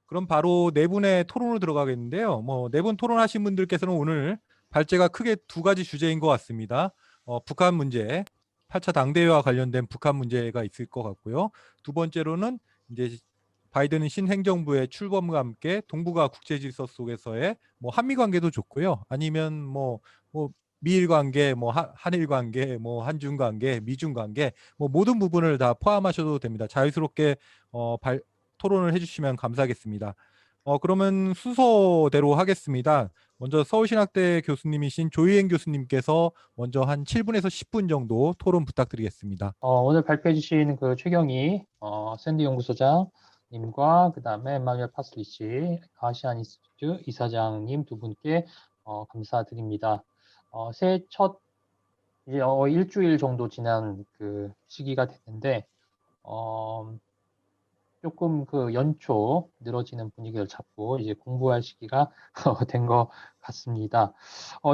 그럼 바로 네 분의 토론으로 들어가겠는데요. 네 분 토론하신 분들께서는 오늘 발제가 크게 두 가지 주제인 것 같습니다. 북한 문제, 8차 당대회와 관련된 북한 문제가 있을 것 같고요. 두 번째로는 이제 바이든 신행정부의 출범과 함께 동북아 국제 질서 속에서의 한미 관계도 좋고요. 아니면 미일 관계, 한일 관계, 한중 관계, 미중 관계, 모든 부분을 다 포함하셔도 됩니다. 자유스럽게 토론을 해주시면 감사하겠습니다. 그러면 순서대로 하겠습니다. 먼저 서울신학대 교수님이신 조희행 교수님께서 먼저 한 7분에서 10분 정도 토론 부탁드리겠습니다. 오늘 발표해 주신 그 최경희 샌디 연구소장님과 그 다음에 마누엘 파슬리치 아시안 인스티튜트 이사장님 두 분께 감사드립니다. 새해 첫 이제 일주일 정도 지난 그 시기가 됐는데 조금 그 연초 늘어지는 분위기를 잡고 이제 공부할 시기가 된 것 같습니다.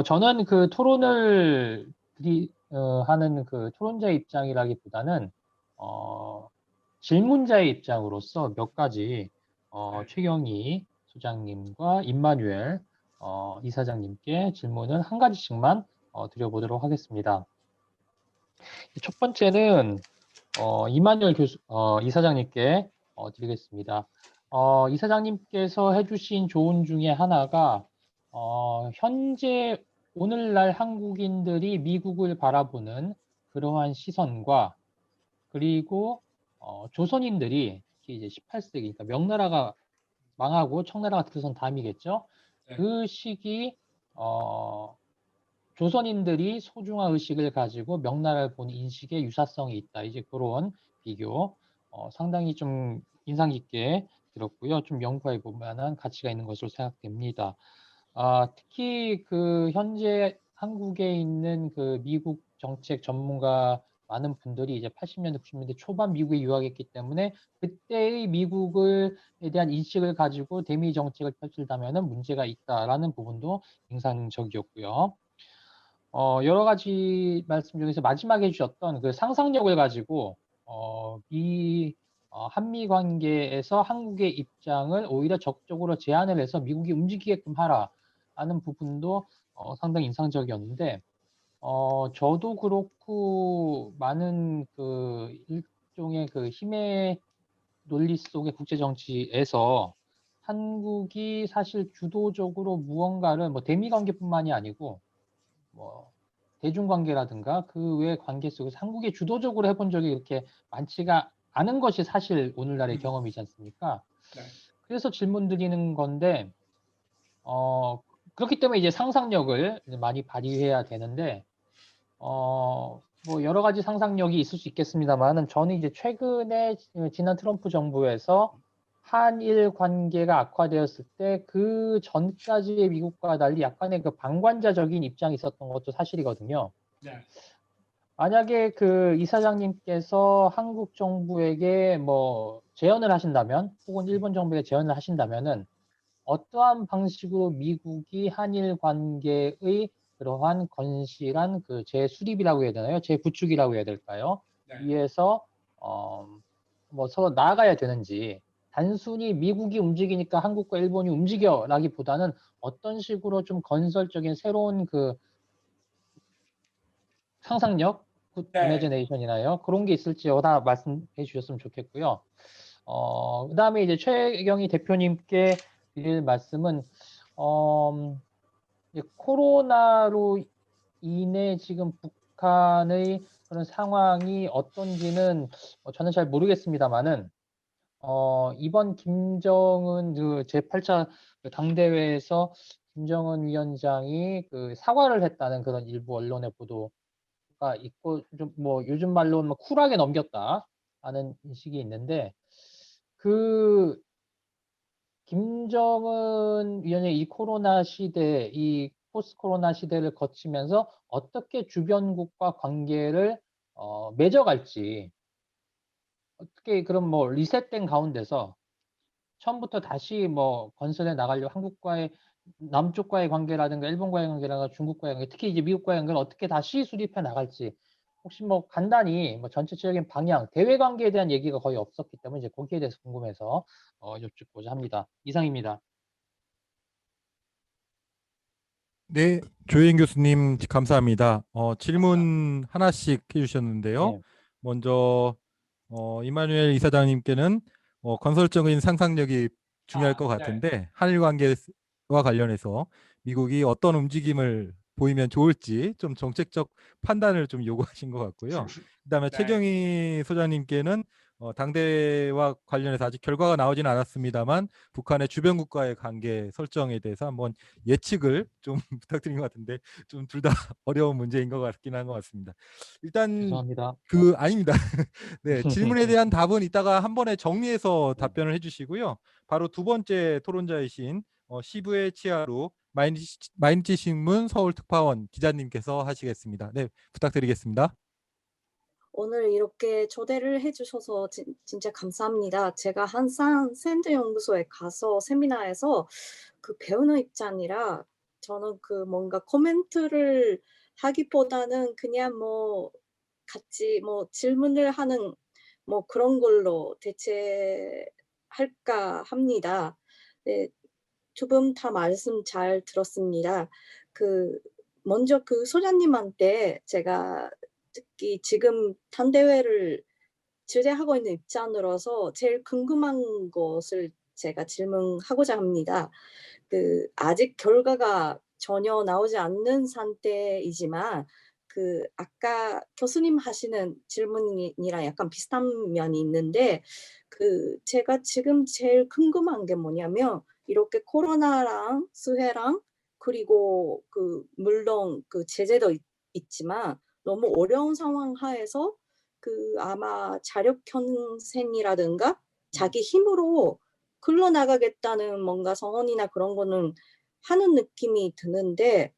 저는 그 토론을 하는 그 토론자의 입장이라기보다는 질문자의 입장으로서 몇 가지 최경희 소장님과 임마누엘 이사장님께 질문을 한 가지씩만 드려보도록 하겠습니다. 첫 번째는 임마누엘 이사장님께 드리겠습니다. 이사장님께서 해주신 조언 중에 하나가 현재 오늘날 한국인들이 미국을 바라보는 그러한 시선과 그리고 조선인들이 특히 이제 18세기, 그러니까 명나라가 망하고 청나라가 들어선 다음이겠죠. 네. 그 시기 조선인들이 소중화 의식을 가지고 명나라를 보는 인식에 유사성이 있다. 이제 그런 비교 상당히 좀 인상 깊게 들었고요. 좀 연구해 볼 만한 가치가 있는 것으로 생각됩니다. 특히 그 현재 한국에 있는 그 미국 정책 전문가 많은 분들이 이제 80년대, 90년대 초반 미국에 유학했기 때문에 그때의 미국에 대한 인식을 가지고 대미 정책을 펼친다면 문제가 있다라는 부분도 인상적이었고요. 여러 가지 말씀 중에서 마지막에 해주셨던 그 상상력을 가지고 한미 관계에서 한국의 입장을 오히려 적극적으로 제안을 해서 미국이 움직이게끔 하라는 부분도 상당히 인상적이었는데 저도 그렇고 많은 그 일종의 그 힘의 논리 속의 국제 정치에서 한국이 사실 주도적으로 무언가를 대미 관계뿐만이 아니고 대중관계라든가 그 외 관계 속에서 한국이 주도적으로 해본 적이 그렇게 많지가 않은 것이 사실 오늘날의 경험이지 않습니까? 네. 그래서 질문 드리는 건데 그렇기 때문에 이제 상상력을 많이 발휘해야 되는데 여러 가지 상상력이 있을 수 있겠습니다만은 저는 이제 최근에 지난 트럼프 정부에서 한일 관계가 악화되었을 때 그 전까지의 미국과 달리 약간의 그 방관자적인 입장이 있었던 것도 사실이거든요. 네. 만약에 그 이사장님께서 한국 정부에게 제언을 하신다면 혹은 일본 정부에게 제언을 하신다면은 어떠한 방식으로 미국이 한일 관계의 그러한 건실한 그 재수립이라고 해야 되나요? 재구축이라고 해야 될까요? 네. 위해서 서로 나아가야 되는지 단순히 미국이 움직이니까 한국과 일본이 움직여라기보다는 어떤 식으로 좀 건설적인 새로운 그 상상력, 네. 이매지네이션이나요? 그런 게 있을지 다 말씀해 주셨으면 좋겠고요. 그다음에 이제 최경희 대표님께 드릴 말씀은 이제 코로나로 인해 지금 북한의 그런 상황이 어떤지는 저는 잘 모르겠습니다만은 이번 김정은 그 제8차 당대회에서 김정은 위원장이 그 사과를 했다는 그런 일부 언론의 보도가 있고 좀 요즘 말로는 쿨하게 넘겼다 하는 인식이 있는데 그 김정은 위원장이 이 코로나 시대, 이 포스트 코로나 시대를 거치면서 어떻게 주변국과 관계를 맺어갈지 어떻게 그런 리셋된 가운데서 처음부터 다시 건설해 나가려고 한국과의 남쪽과의 관계라든가 일본과의 관계라든가 중국과의 관계, 특히 이제 미국과의 관계를 어떻게 다시 수립해 나갈지 혹시 뭐 간단히 뭐 전체적인 방향, 대외 관계에 대한 얘기가 거의 없었기 때문에 이제 거기에 대해서 궁금해서 여쭙고자 합니다. 이상입니다. 네, 조혜인 교수님 감사합니다. 감사합니다. 질문 하나씩 해주셨는데요. 네. 먼저 이마누엘 이사장님께는 건설적인 상상력이 중요할 것 네. 같은데 한일 관계와 관련해서 미국이 어떤 움직임을 보이면 좋을지 좀 정책적 판단을 좀 요구하신 것 같고요. 그다음에 네. 최경희 소장님께는 당대와 관련해서 아직 결과가 나오지는 않았습니다만 북한의 주변 국가의 관계 설정에 대해서 한번 예측을 좀 부탁드린 것 같은데 좀 둘 다 어려운 문제인 것 같긴 한 것 같습니다. 일단 죄송합니다. 아닙니다. 네, 질문에 대한 답은 이따가 한 번에 정리해서 답변을 해주시고요. 바로 두 번째 토론자이신 시부의 치아루 마인지 신문 서울 특파원 기자님께서 하시겠습니다. 네, 부탁드리겠습니다. 오늘 이렇게 초대를 해주셔서 진짜 감사합니다. 제가 항상 샌드 연구소에 가서 세미나에서 그 배우는 입장이라 저는 그 뭔가 코멘트를 하기보다는 그냥 뭐 같이 뭐 질문을 하는 뭐 그런 걸로 대체할까 합니다. 네, 두 분 다 말씀 잘 들었습니다. 그 먼저 그 소장님한테 제가 특히 지금 단대회를 주재하고 있는 입장으로서 제일 궁금한 것을 제가 질문하고자 합니다. 그 아직 결과가 전혀 나오지 않는 상태이지만 그 아까 교수님 하시는 질문이랑 약간 비슷한 면이 있는데 그 제가 지금 제일 궁금한 게 뭐냐면 이렇게 코로나랑 수해랑 그리고 그 물론 그 제재도 있지만 너무 어려운 상황 하에서 그 아마 자력 현생이라든가 자기 힘으로 굴러나가겠다는 뭔가 선언이나 그런 거는 하는 느낌이 드는데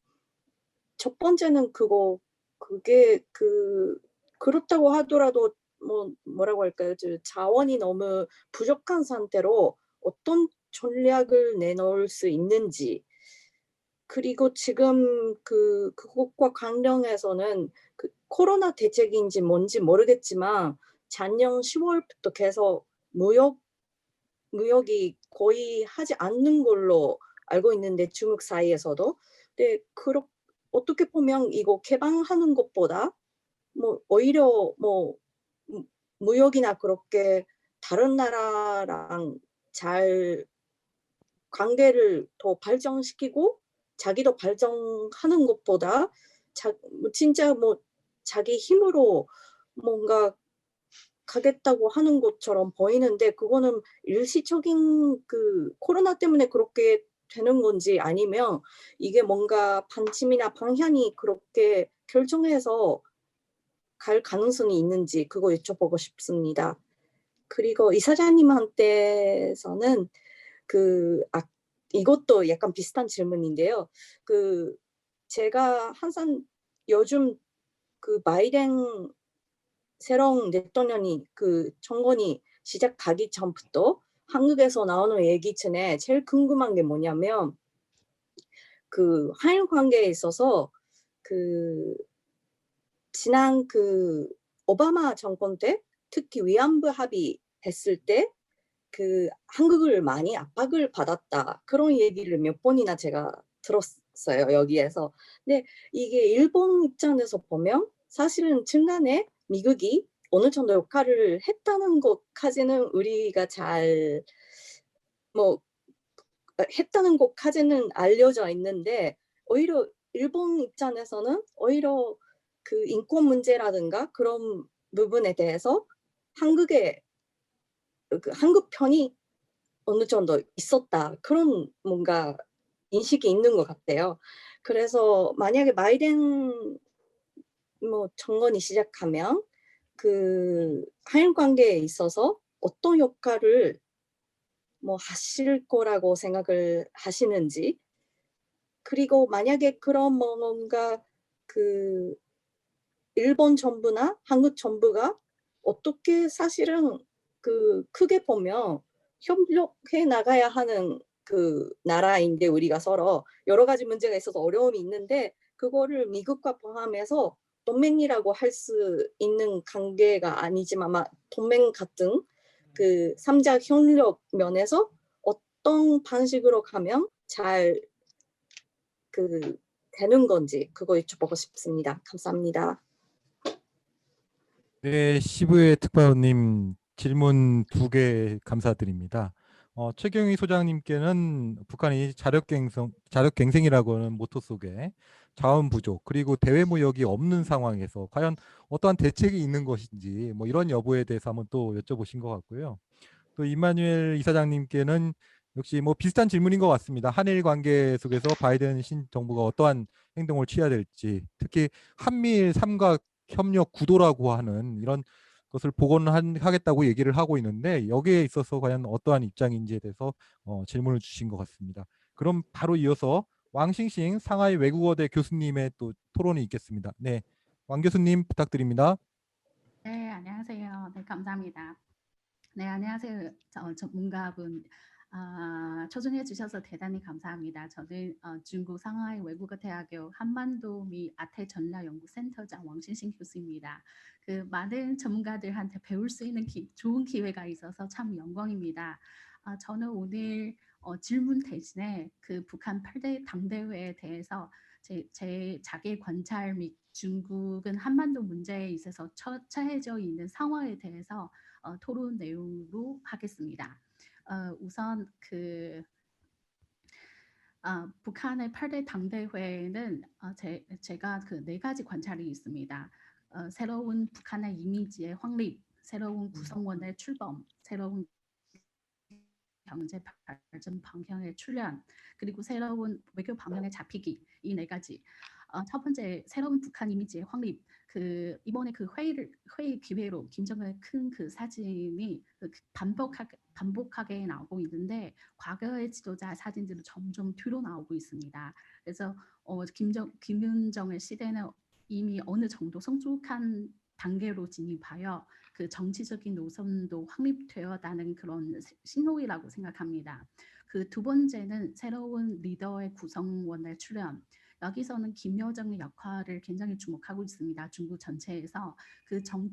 첫 번째는 그게 그렇다고 하더라도 뭐라고 할까요? 자원이 너무 부족한 상태로 어떤 전략을 내놓을 수 있는지 그리고 지금 그것과 관련해서는 그 코로나 대책인지 뭔지 모르겠지만 작년 10월부터 계속 무역이 거의 하지 않는 걸로 알고 있는데 중국 사이에서도. 근데 어떻게 보면 이거 개방하는 것보다 뭐 오히려 뭐 무역이나 그렇게 다른 나라랑 잘 관계를 더 발전시키고 자기도 발전하는 것보다 진짜 뭐 자기 힘으로 뭔가 가겠다고 하는 것처럼 보이는데 그거는 일시적인 그 코로나 때문에 그렇게 되는 건지 아니면 이게 뭔가 방침이나 방향이 그렇게 결정해서 갈 가능성이 있는지 그거 여쭤보고 싶습니다. 그리고 이사장님한테서는 이것도 약간 비슷한 질문인데요. 제가 항상 요즘 바이든 새로운 대통령이 정권이 시작하기 전부터 한국에서 나오는 얘기 중에 제일 궁금한 게 뭐냐면 한일 관계에 있어서 지난 오바마 정권 때 특히 위안부 합의했을 때 한국을 많이 압박을 받았다. 그런 얘기를 몇 번이나 제가 들었어요, 여기에서. 근데 이게 일본 입장에서 보면 사실은 중간에 미국이 어느 정도 역할을 했다는 것까지는 우리가 했다는 것까지는 알려져 있는데 오히려 일본 입장에서는 오히려 인권 문제라든가 그런 부분에 대해서 한국 편이 어느 정도 있었다. 그런 뭔가 인식이 있는 것 같아요. 그래서 만약에 바이든 정권이 시작하면 한일 관계에 있어서 어떤 역할을 하실 거라고 생각을 하시는지 그리고 만약에 그런 뭔가 일본 정부나 한국 정부가 어떻게 사실은 크게 보면 협력해 나가야 하는 나라인데 우리가 서로 여러 가지 문제가 있어서 어려움이 있는데 그거를 미국과 포함해서 동맹이라고 할 수 있는 관계가 아니지만 아마 동맹 같은 그 3자 협력 면에서 어떤 방식으로 가면 잘 그 되는 건지 그거 여쭤보고 싶습니다. 감사합니다. 네, 시부의 특파원님 질문 2개 감사드립니다. 최경희 소장님께는 북한이 자력갱생이라고 하는 모토 속에 자원 부족 그리고 대외 무역이 없는 상황에서 과연 어떠한 대책이 있는 것인지 뭐 이런 여부에 대해서 한번 또 여쭤보신 것 같고요. 또 이마누엘 이사장님께는 역시 뭐 비슷한 질문인 것 같습니다. 한일 관계 속에서 바이든 신정부가 어떠한 행동을 취해야 될지, 특히 한미일 삼각 협력 구도라고 하는 이런 것을 복원하겠다고 얘기를 하고 있는데 여기에 있어서 과연 어떠한 입장인지에 대해서 질문을 주신 것 같습니다. 그럼 바로 이어서 왕싱싱 상하이 외국어대 교수님의 또 토론이 있겠습니다. 네, 왕 교수님 부탁드립니다. 네, 안녕하세요. 네, 감사합니다. 네, 안녕하세요. 전문가분. 초청해 주셔서 대단히 감사합니다. 저는 중국 상하이 외국어대학교 한반도 미 아태 전략연구센터장 왕신신 교수입니다. 그 많은 전문가들한테 배울 수 있는 좋은 기회가 있어서 참 영광입니다. 저는 오늘 질문 대신에 그 북한 8대 당대회에 대해서 제 자기 관찰 및 중국은 한반도 문제에 있어서 처해져 있는 상황에 대해서 토론 내용으로 하겠습니다. 우선 북한의 8대 당대회는 제가 그 4가지 관찰이 있습니다. 새로운 북한의 이미지의 확립, 새로운 구성원의 출범, 새로운 경제 발전 방향의 출현, 그리고 새로운 외교 방향의 잡히기, 이 4가지. 첫 번째, 새로운 북한 이미지의 확립. 이번에 회의 기회로 김정은의 큰 그 사진이 반복하게 나오고 있는데 과거의 지도자 사진들은 점점 뒤로 나오고 있습니다. 그래서 김윤정의 시대는 이미 어느 정도 성숙한 단계로 진입하여 그 정치적인 노선도 확립되었다는 그런 신호이라고 생각합니다. 그 2번째는 새로운 리더의 구성원의 출현. 여기서는 김여정의 역할을 굉장히 주목하고 있습니다. 중국 전체에서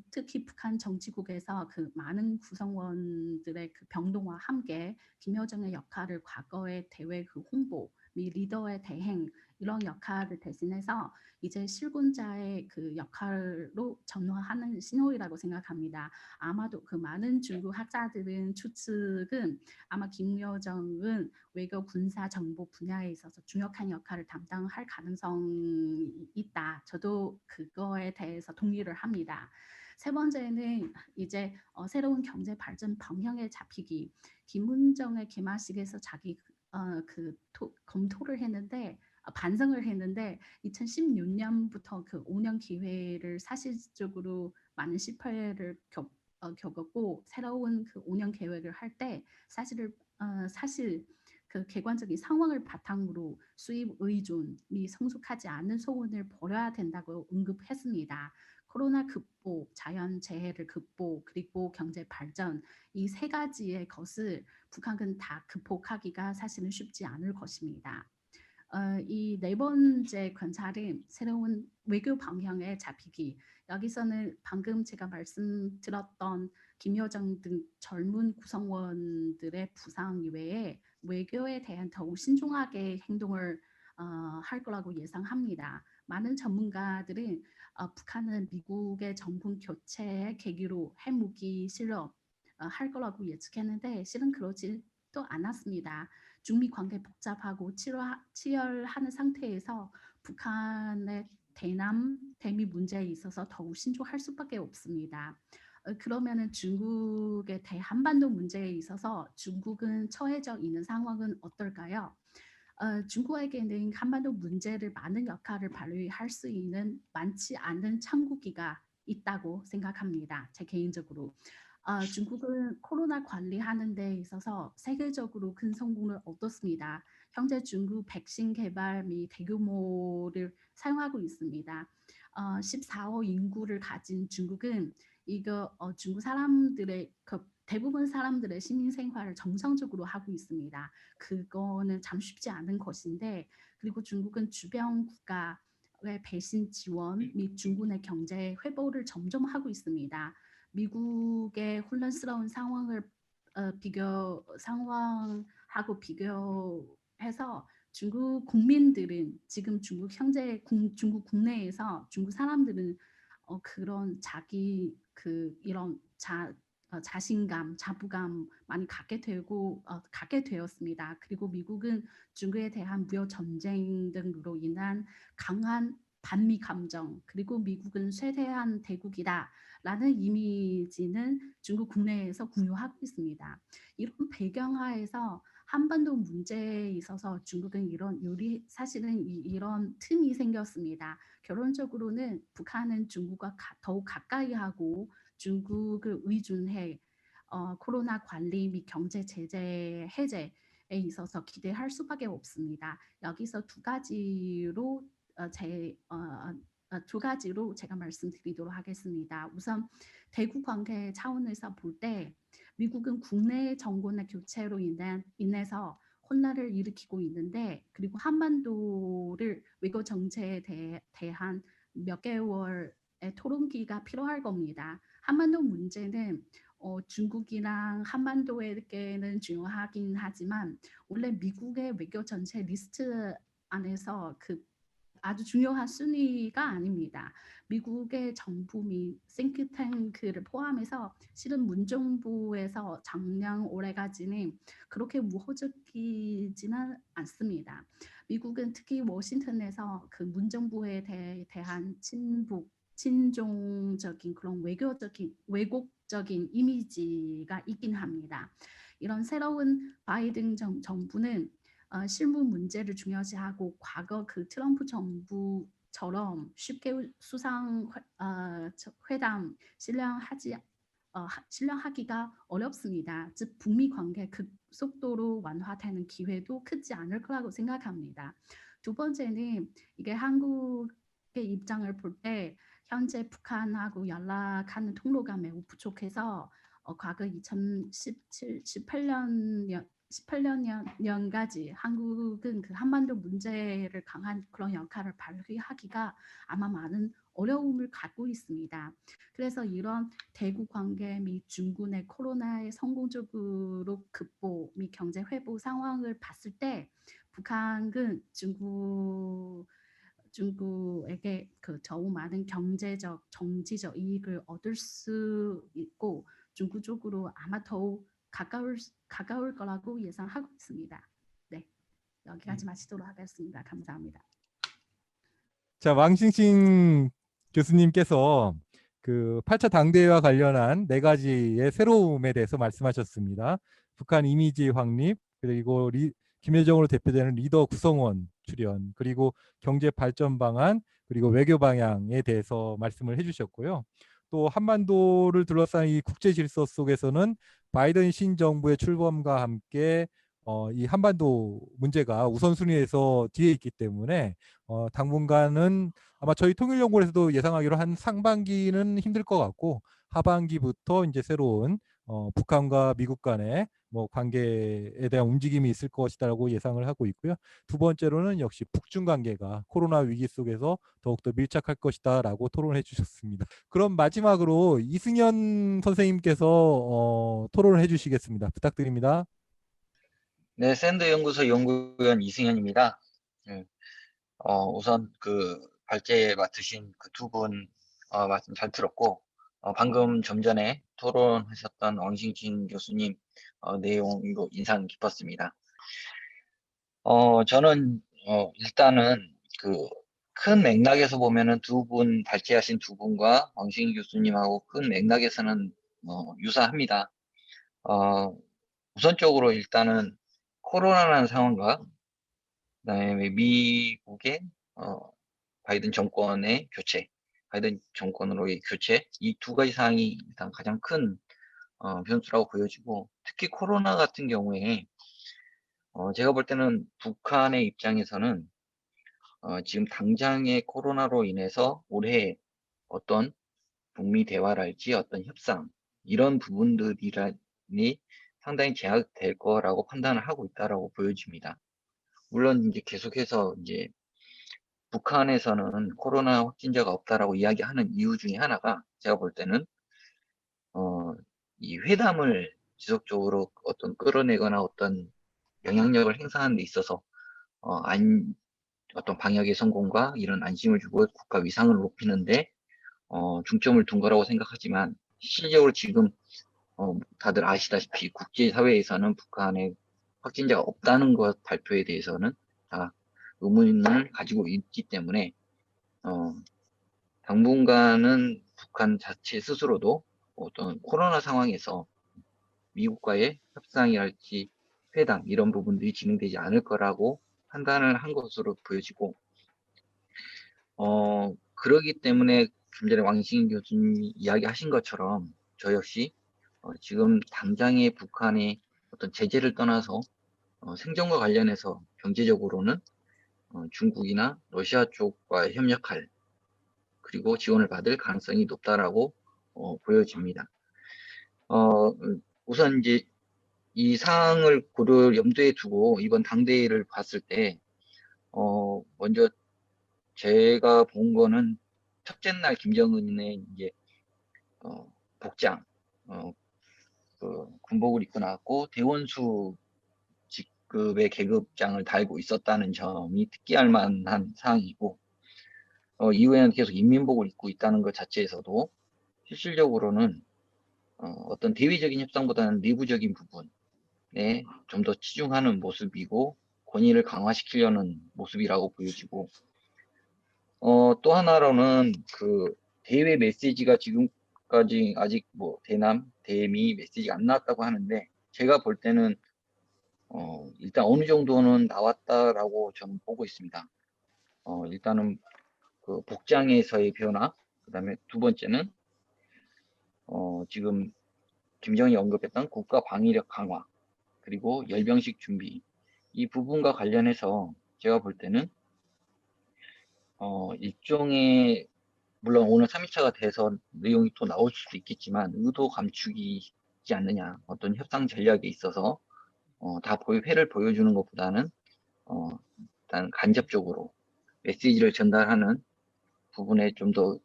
특히 북한 정치국에서 그 많은 구성원들의 그 병동과 함께 김여정의 역할을 과거의 대외 그 홍보 및 리더의 대행 이런 역할을 대신해서 이제 실권자의 그 역할로 전환하는 신호이라고 생각합니다. 아마도 그 많은 중국 학자들은 추측은 아마 김여정은 외교 군사 정보 분야에 있어서 중요한 역할을 담당할 가능성이 있다. 저도 그거에 대해서 동의를 합니다. 3번째는 이제 새로운 경제 발전 방향에 잡히기. 김문정의 개막식에서 자기 검토를 했는데 반성을 했는데 2016년부터 그 5년 기회를 사실적으로 많은 실패를 겪었고 새로운 그 5년 계획을 할 때 사실 그 객관적인 상황을 바탕으로 수입 의존이 성숙하지 않은 소원을 버려야 된다고 언급했습니다. 코로나 극복, 자연재해를 극복, 그리고 경제 발전 이 3가지의 것을 북한은 다 극복하기가 사실은 쉽지 않을 것입니다. 이 4번째 관찰은 새로운 외교 방향에 잡히기. 여기서는 방금 제가 말씀드렸던 김여정 등 젊은 구성원들의 부상 이외에 외교에 대한 더욱 신중하게 행동을 할 거라고 예상합니다. 많은 전문가들은 북한은 미국의 정부 교체의 계기로 핵무기 실험 할 거라고 예측했는데 실은 그러지도 않았습니다. 중미 관계 복잡하고 치열하는 상태에서 북한의 대미 문제에 있어서 더욱 신중할 수밖에 없습니다. 그러면은 중국의 대한반도 문제에 있어서 중국은 처해져 있는 상황은 어떨까요? 중국에게는 한반도 문제를 많은 역할을 발휘할 수 있는 많지 않은 창구기가 있다고 생각합니다. 제 개인적으로. 중국은 코로나 관리하는 데 있어서 세계적으로 큰 성공을 얻었습니다. 현재 중국 백신 개발 및 대규모를 사용하고 있습니다. 14억 인구를 가진 중국은 중국 사람들의 대부분 사람들의 시민 생활을 정상적으로 하고 있습니다. 그거는 참 쉽지 않은 것인데 그리고 중국은 주변 국가 배신 지원 및 중국의 경제 회복을 점점 하고 있습니다. 미국의 혼란스러운 상황을 상황하고 비교해서 중국 국민들은 지금 중국 국내에서 중국 사람들은 그런 자기 이런 자신감, 자부감 많이 갖게 되었습니다. 그리고 미국은 중국에 대한 무역 전쟁 등으로 인한 강한 반미 감정, 그리고 미국은 쇠퇴한 대국이다라는 이미지는 중국 국내에서 공유하고 있습니다. 이런 배경하에서 한반도 문제에 있어서 중국은 사실은 이런 틈이 생겼습니다. 결론적으로는 북한은 중국과 더욱 가까이 하고 중국을 의존해 코로나 관리 및 경제 제재 해제에 있어서 기대할 수밖에 없습니다. 여기서 두 가지로 제가 말씀드리도록 하겠습니다. 우선 대국 관계 차원에서 볼 때 미국은 국내 정권의 교체로 인해서 혼란을 일으키고 있는데, 그리고 한반도를 외교 정책에 대한 몇 개월의 토론기가 필요할 겁니다. 한반도 문제는 중국이랑 한반도에게는 중요하긴 하지만 원래 미국의 외교 전체 리스트 안에서 아주 중요한 순위가 아닙니다. 미국의 정부 및 싱크탱크를 포함해서 실은 문정부에서 작년 올해까지는 그렇게 우호적이지는 않습니다. 미국은 특히 워싱턴에서 그 문정부에 대한 친종적인 그런 왜곡적인 이미지가 있긴 합니다. 이런 새로운 바이든 정부는 실무 문제를 중요시하고 과거 트럼프 정부처럼 쉽게 수상 회담 실행하기가 어렵습니다. 즉 북미 관계 급속도로 완화되는 기회도 크지 않을 거라고 생각합니다. 두 번째는 이게 한국의 입장을 볼 때 현재 북한하고 연락하는 통로가 매우 부족해서 과거 18년까지 한국은 한반도 문제를 강한 그런 역할을 발휘하기가 아마 많은 어려움을 갖고 있습니다. 그래서 이런 대국 관계 및 중국의 코로나의 성공적으로 극복 및 경제 회복 상황을 봤을 때 북한은 중국에게 더욱 많은 경제적, 정치적 이익을 얻을 수 있고 중국 쪽으로 아마 더욱 가까울 거라고 예상하고 있습니다. 네, 여기까지 마치도록 하겠습니다. 감사합니다. 자, 왕싱싱 교수님께서 그 8차 당대회와 관련한 4가지의 새로움에 대해서 말씀하셨습니다. 북한 이미지 확립, 그리고 김여정으로 대표되는 리더 구성원 출연, 그리고 경제 발전 방안, 그리고 외교 방향에 대해서 말씀을 해주셨고요. 또 한반도를 둘러싼 이 국제 질서 속에서는 바이든 신정부의 출범과 함께 이 한반도 문제가 우선순위에서 뒤에 있기 때문에 당분간은 아마 저희 통일연구원에서도 예상하기로 한 상반기는 힘들 것 같고 하반기부터 이제 새로운 북한과 미국 간의 관계에 대한 움직임이 있을 것이라고 예상을 하고 있고요. 두 번째로는 역시 북중 관계가 코로나 위기 속에서 더욱더 밀착할 것이다라고 토론해 주셨습니다. 그럼 마지막으로 이승현 선생님께서 토론을 해주시겠습니다. 부탁드립니다. 네, 샌드 연구소 연구위원 이승현입니다. 우선 발제 맡으신 그 두 분 말씀 잘 들었고, 방금 좀 전에 토론하셨던 왕싱싱 교수님 내용도 인상 깊었습니다. 저는 일단은 큰 맥락에서 보면은 발제하신 두 분과 왕싱 교수님하고 큰 맥락에서는 유사합니다. 우선적으로 일단은 코로나라는 상황과 그다음에 미국의 바이든 정권의 교체, 바이든 정권으로의 교체, 이 두 가지 사항이 일단 가장 큰 변수라고 보여지고, 특히 코로나 같은 경우에 제가 볼 때는 북한의 입장에서는 지금 당장의 코로나로 인해서 올해 어떤 북미 대화랄지 어떤 협상 이런 부분들이 상당히 제약될 거라고 판단을 하고 있다라고 보여집니다. 물론 이제 계속해서 이제 북한에서는 코로나 확진자가 없다라고 이야기하는 이유 중에 하나가 제가 볼 때는 이 회담을 지속적으로 어떤 끌어내거나 어떤 영향력을 행사하는 데 있어서 어떤 방역의 성공과 이런 안심을 주고 국가 위상을 높이는데 중점을 둔 거라고 생각하지만 실질적으로 지금 다들 아시다시피 국제사회에서는 북한에 확진자가 없다는 것 발표에 대해서는 다 의문을 가지고 있기 때문에 당분간은 북한 자체 스스로도 어떤 코로나 상황에서 미국과의 협상이랄지 회담 이런 부분들이 진행되지 않을 거라고 판단을 한 것으로 보여지고 그러기 때문에 좀 전에 왕신 교수님이 이야기하신 것처럼 저 역시 지금 당장의 북한의 어떤 제재를 떠나서 생존과 관련해서 경제적으로는 중국이나 러시아 쪽과 협력할 그리고 지원을 받을 가능성이 높다라고 보여집니다. 우선 이제 이 사항을 염두에 두고 이번 당대회를 봤을 때 먼저 제가 본 거는 첫째 날 김정은의 이제 복장 그 군복을 입고 나왔고 대원수 직급의 계급장을 달고 있었다는 점이 특기할 만한 사항이고 이후에는 계속 인민복을 입고 있다는 것 자체에서도 실질적으로는 어떤 대외적인 협상보다는 내부적인 부분에 좀 더 치중하는 모습이고 권위를 강화시키려는 모습이라고 보여지고 또 하나로는 그 대외 메시지가 지금까지 아직 뭐 대남, 대미 메시지가 안 나왔다고 하는데 제가 볼 때는 일단 어느 정도는 나왔다라고 저는 보고 있습니다. 일단은 그 복장에서의 변화, 그다음에 두 번째는 지금 김정은이 언급했던 국가 방위력 강화, 그리고 열병식 준비 이 부분과 관련해서 제가 볼 때는 일종의 물론 오늘 3일차가 돼서 내용이 또 나올 수도 있겠지만 의도 감축이지 않느냐 어떤 협상 전략에 있어서 다 회를 보여주는 것보다는 일단 간접적으로 메시지를 전달하는 부분에 좀 더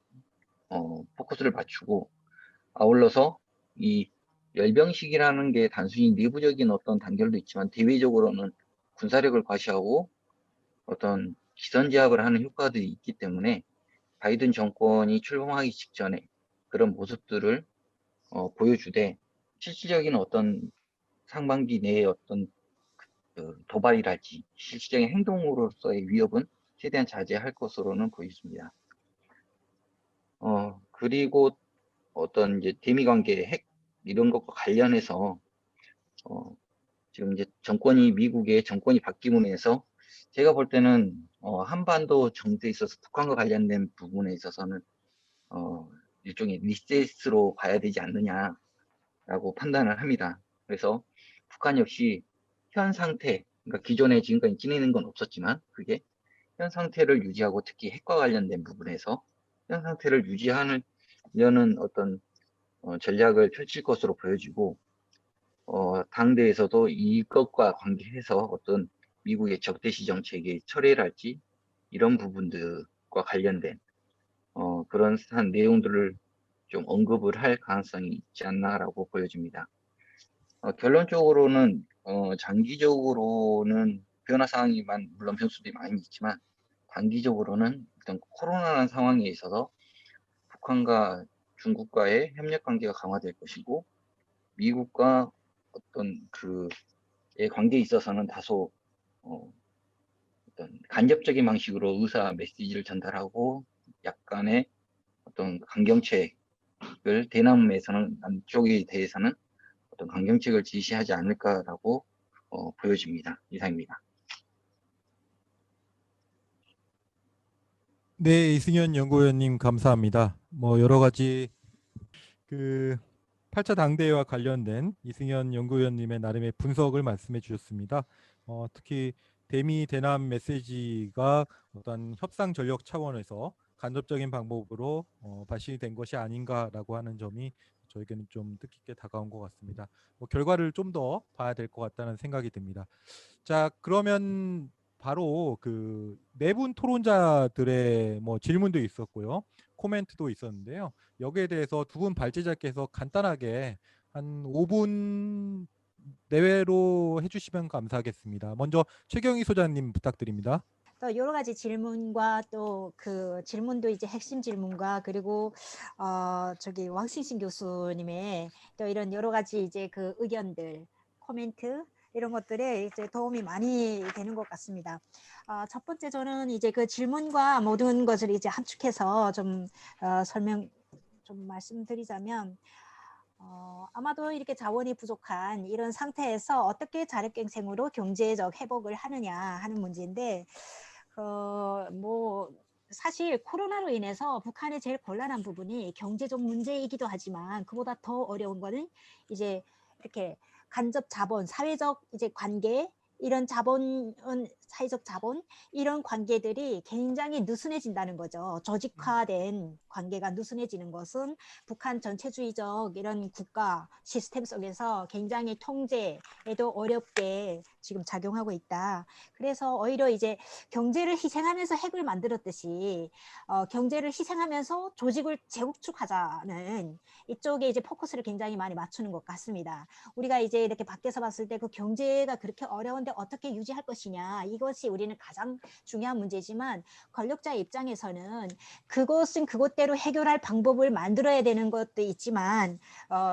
포커스를 맞추고 아울러서 이 열병식이라는 게 단순히 내부적인 어떤 단결도 있지만 대외적으로는 군사력을 과시하고 어떤 기선제압을 하는 효과들이 있기 때문에 바이든 정권이 출범하기 직전에 그런 모습들을 보여주되 실질적인 어떤 상반기 내의 어떤 도발이랄지 실질적인 행동으로서의 위협은 최대한 자제할 것으로는 보입니다. 그리고 어떤 이제 대미 관계 핵 이런 것과 관련해서 지금 이제 미국의 정권이 바뀌고 해서 제가 볼 때는 한반도 정세에 있어서 북한과 관련된 부분에 있어서는 일종의 리셋으로 봐야 되지 않느냐라고 판단을 합니다. 그래서 북한 역시 현 상태, 그러니까 기존에 지금까지 지내는 건 없었지만 그게 현 상태를 유지하고 특히 핵과 관련된 부분에서 현 상태를 유지하려는 어떤 전략을 펼칠 것으로 보여지고 당대에서도 이것과 관계해서 어떤 미국의 적대시 정책의 철회랄지 이런 부분들과 관련된 그런 내용들을 좀 언급을 할 가능성이 있지 않나라고 보여집니다. 결론적으로는 장기적으로는 변화 사항이만 물론 변수들이 많이 있지만 단기적으로는 일단 코로나라는 상황에 있어서 북한과 중국과의 협력 관계가 강화될 것이고 미국과 어떤 그의 관계에 있어서는 다소 어떤 간접적인 방식으로 의사 메시지를 전달하고 약간의 어떤 강경책을 대남에서는 남쪽에 대해서는 어떤 강경책을 지시하지 않을까라고 보여집니다. 이상입니다. 네, 이승현 연구위원님 감사합니다. 뭐 여러 가지 그 8차 당대회와 관련된 이승현 연구위원님의 나름의 분석을 말씀해 주셨습니다. 특히 대미 대남 메시지가 어떤 협상 전력 차원에서 간접적인 방법으로 발신이 된 것이 아닌가라고 하는 점이 저에게는 좀 뜻깊게 다가온 것 같습니다. 뭐 결과를 좀 더 봐야 될 것 같다는 생각이 듭니다. 자, 그러면 바로 그 네 분 토론자들의 뭐 질문도 있었고요. 코멘트도 있었는데요. 여기에 대해서 두 분 발제자께서 간단하게 한 5분 내외로 해주시면 감사하겠습니다. 먼저 최경희 소장님 부탁드립니다. 또 여러 가지 질문과 또 그 질문도 이제 핵심 질문과 그리고 저기 왕신신 교수님의 또 이런 여러 가지 이제 그 의견들, 코멘트 이런 것들에 이제 도움이 많이 되는 것 같습니다. 첫 번째 저는 이제 그 질문과 모든 것을 이제 함축해서 좀 설명 좀 말씀드리자면 아마도 이렇게 자원이 부족한 이런 상태에서 어떻게 자력갱생으로 경제적 회복을 하느냐 하는 문제인데 뭐 사실 코로나로 인해서 북한의 제일 곤란한 부분이 경제적 문제이기도 하지만 그보다 더 어려운 거는 이제 이렇게 간접 자본, 사회적 이제 관계 이런 자본은 사회적 자본 이런 관계들이 굉장히 느슨해진다는 거죠. 조직화된 관계가 느슨해지는 것은 북한 전체주의적 이런 국가 시스템 속에서 굉장히 통제에도 어렵게 지금 작용하고 있다. 그래서 오히려 이제 경제를 희생하면서 핵을 만들었듯이 경제를 희생하면서 조직을 재구축하자는 이쪽에 이제 포커스를 굉장히 많이 맞추는 것 같습니다. 우리가 이제 이렇게 밖에서 봤을 때 그 경제가 그렇게 어려운데 어떻게 유지할 것이냐 이것이 우리는 가장 중요한 문제지만 권력자 입장에서는 그것은 그것대로 해결할 방법을 만들어야 되는 것도 있지만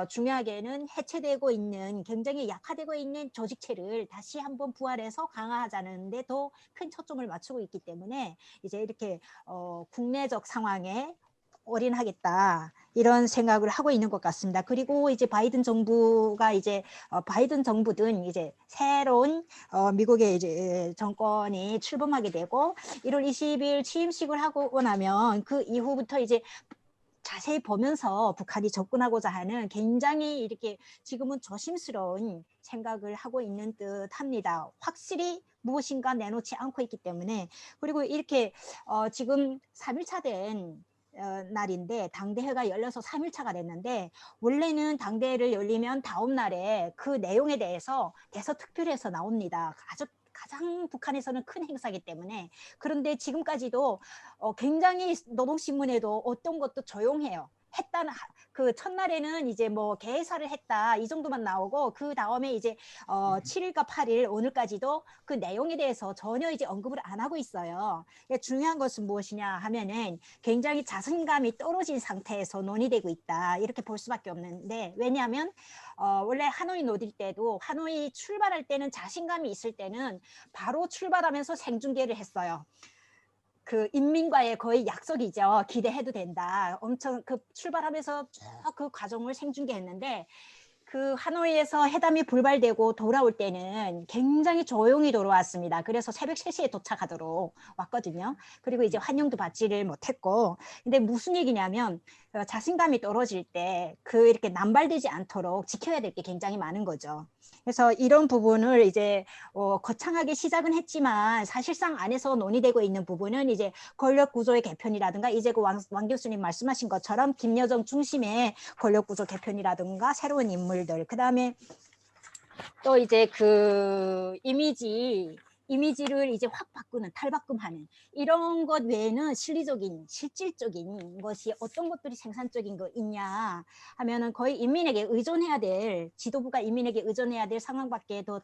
중요하게는 해체되고 있는 굉장히 약화되고 있는 조직체를 다시 한번 부활해서 강화하자는 데 더 큰 초점을 맞추고 있기 때문에 이제 이렇게 국내적 상황에 올인하겠다 이런 생각을 하고 있는 것 같습니다. 그리고 이제 바이든 정부가 이제 바이든 정부든 이제 새로운 미국의 이제 정권이 출범하게 되고 1월 20일 취임식을 하고 나면 그 이후부터 이제 자세히 보면서 북한이 접근하고자 하는 굉장히 이렇게 지금은 조심스러운 생각을 하고 있는 듯합니다. 확실히 무엇인가 내놓지 않고 있기 때문에 그리고 이렇게 지금 3일차 된 날인데 당대회가 열려서 3일차가 됐는데 원래는 당대회를 열리면 다음 날에 그 내용에 대해서 대서특필해서 나옵니다. 가장 북한에서는 큰 행사이기 때문에 그런데 지금까지도 굉장히 노동신문에도 어떤 것도 조용해요. 했다는 그 첫날에는 이제 뭐 개회사를 했다 이 정도만 나오고 그 다음에 이제 7일과 8일 오늘까지도 그 내용에 대해서 전혀 이제 언급을 안 하고 있어요. 중요한 것은 무엇이냐 하면은 굉장히 자신감이 떨어진 상태에서 논의되고 있다 이렇게 볼 수밖에 없는데 왜냐하면 원래 하노이 노딜 때도 하노이 출발할 때는 자신감이 있을 때는 바로 출발하면서 생중계를 했어요. 그 인민과의 거의 약속이죠. 기대해도 된다. 엄청 그 출발하면서 쭉 그 과정을 생중계했는데 그 하노이에서 회담이 불발되고 돌아올 때는 굉장히 조용히 돌아왔습니다. 그래서 새벽 3시에 도착하도록 왔거든요. 그리고 이제 환영도 받지를 못했고 근데 무슨 얘기냐면 자신감이 떨어질 때 그 이렇게 남발되지 않도록 지켜야 될 게 굉장히 많은 거죠. 그래서 이런 부분을 이제 거창하게 시작은 했지만 사실상 안에서 논의되고 있는 부분은 이제 권력 구조의 개편이라든가 이제 그 왕 교수님 말씀하신 것처럼 김여정 중심의 권력 구조 개편이라든가 새로운 인물들 그다음에 또 이제 그 이미지를 이제 확 바꾸는 탈바꿈하는 이런 것 외에는 실질적인 것이 어떤 것들이 생산적인 거 있냐 하면은 거의 인민에게 의존해야 될 지도부가 인민에게 의존해야 될 상황밖에 더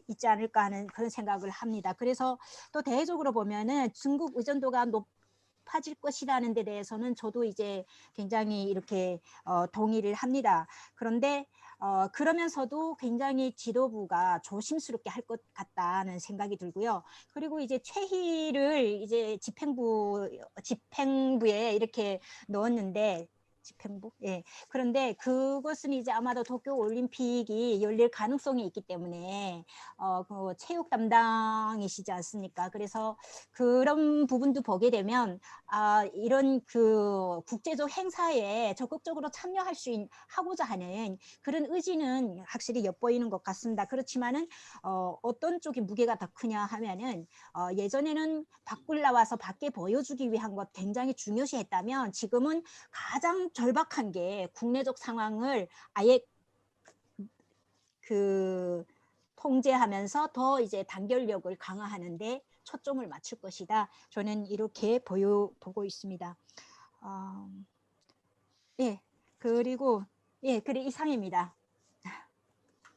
있지 않을까 하는 그런 생각을 합니다. 그래서 또 대외적으로 보면은 중국 의존도가 높아질 것이라는 데 대해서는 저도 이제 굉장히 이렇게 동의를 합니다. 그런데 그러면서도 굉장히 지도부가 조심스럽게 할 것 같다는 생각이 들고요. 그리고 이제 최희를 이제 집행부에 이렇게 넣었는데 집행부? 예. 그런데 그것은 이제 아마도 도쿄 올림픽이 열릴 가능성이 있기 때문에 그 체육 담당이시지 않습니까? 그래서 그런 부분도 보게 되면 이런 그 국제적 행사에 적극적으로 참여할 하고자 하는 그런 의지는 확실히 엿보이는 것 같습니다. 그렇지만은 어떤 쪽이 무게가 더 크냐 하면은 예전에는 밖을 나와서 밖에 보여주기 위한 것 굉장히 중요시했다면 지금은 가장 절박한 게 국내적 상황을 아예 그 통제하면서 더 이제 단결력을 강화하는데 초점을 맞출 것이다. 저는 이렇게 보고 있습니다. 예, 그리고 예, 그래 이상입니다.